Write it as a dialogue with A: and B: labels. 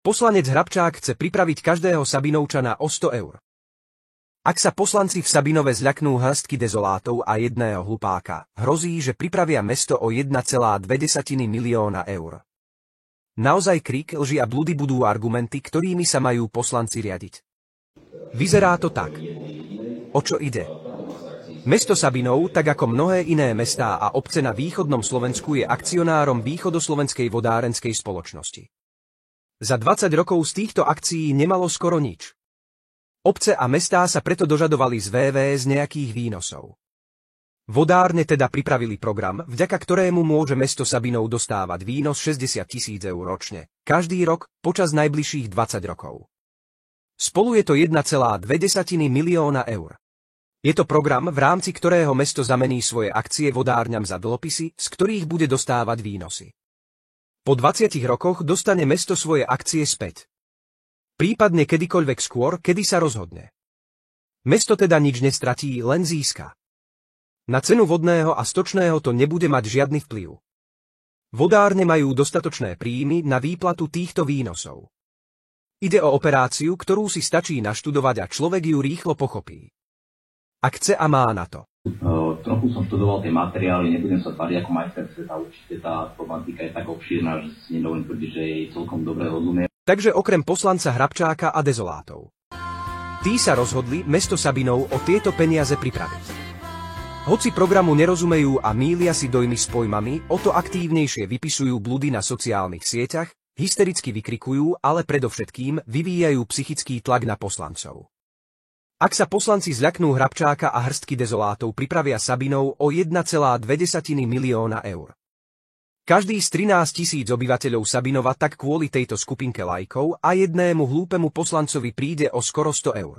A: Poslanec Hrabčák chce pripraviť každého Sabinovčana o 100 eur. Ak sa poslanci v Sabinove zľaknú hrstky dezolátov a jedného hlupáka, hrozí, že pripravia mesto o 1,2 milióna eur. Naozaj krik, lži a blúdy budú argumenty, ktorými sa majú poslanci riadiť. Vyzerá to tak. O čo ide? Mesto Sabinov, tak ako mnohé iné mestá a obce na východnom Slovensku, je akcionárom Východoslovenskej vodárenskej spoločnosti. Za 20 rokov z týchto akcií nemalo skoro nič. Obce a mestá sa preto dožadovali z VVS nejakých výnosov. Vodárne teda pripravili program, vďaka ktorému môže mesto Sabinov dostávať výnos 60 000 eur ročne, každý rok, počas najbližších 20 rokov. Spolu je to 1,2 milióna eur. Je to program, v rámci ktorého mesto zamení svoje akcie vodárňam za dlhopisy, z ktorých bude dostávať výnosy. Po 20 rokoch dostane mesto svoje akcie späť. Prípadne kedykoľvek skôr, kedy sa rozhodne. Mesto teda nič nestratí, len získa. Na cenu vodného a stočného to nebude mať žiadny vplyv. Vodárne majú dostatočné príjmy na výplatu týchto výnosov. Ide o operáciu, ktorú si stačí naštudovať a človek ju rýchlo pochopí. Ak chce a má na to.
B: Trochu som študoval tie materiály, nebudem sa tváriť ako majster sveta, určite tá problematika je tak obšírna, že si nedovolím tvrdiť, že jej celkom dobre rozumiem.
A: Takže okrem poslanca Hrabčáka a dezolátov. Tí sa rozhodli mesto Sabinov o tieto peniaze pripraviť. Hoci programu nerozumejú a mýlia si dojmy s pojmami, o to aktívnejšie vypisujú blúdy na sociálnych sieťach, hystericky vykrikujú, ale predovšetkým vyvíjajú psychický tlak na poslancov. Ak sa poslanci zľaknú Hrabčáka a hrstky dezolátov, pripravia Sabinov o 1,2 milióna eur. Každý z 13 000 obyvateľov Sabinova tak kvôli tejto skupinke laikov a jednému hlúpemu poslancovi príde o skoro 100 eur.